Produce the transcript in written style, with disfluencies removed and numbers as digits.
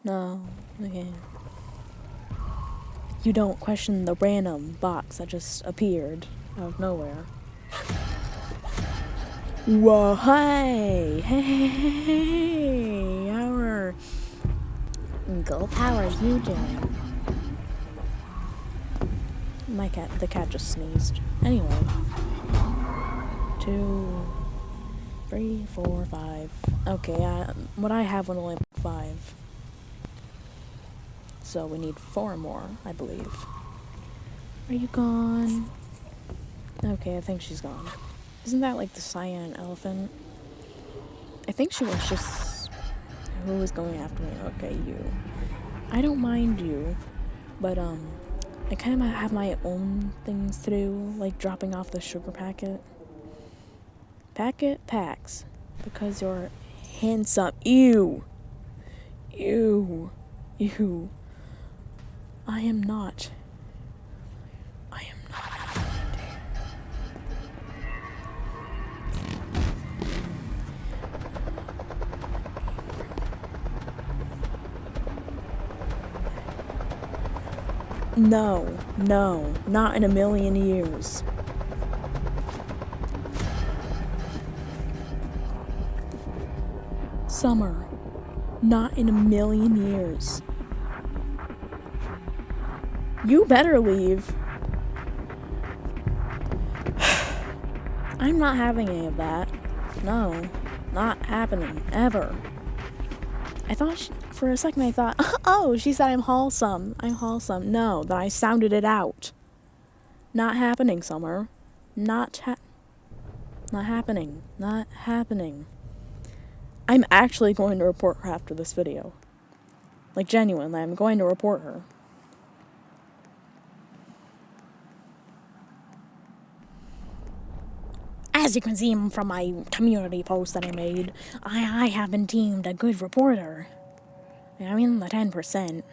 No. Okay. You don't question the random box that just appeared out of nowhere. Whoa, hey! Hey! Our girl power is you doing? The cat just sneezed. Anyway. 2, 3, 4, 5. Okay, what I have was only 5. So we need 4 more, I believe. Are you gone? Okay, I think she's gone. Isn't that like the cyan elephant? I think she was just... Who was going after me? Okay, you. I don't mind you, but I kind of have my own things to do, like dropping off the sugar packet. Packs. Because you're handsome. Ew. Ew. Ew. I am not. No, not in a million years. Summer, not in a million years. You better leave. I'm not having any of that. No, not happening, ever. I thought, for a second I thought, oh, she said I'm wholesome. No, that I sounded it out. Not happening, Summer. Not happening. I'm actually going to report her after this video. Like, genuinely, I'm going to report her. As you can see from my community post that I made, I have been deemed a good reporter. I'm in the 10%.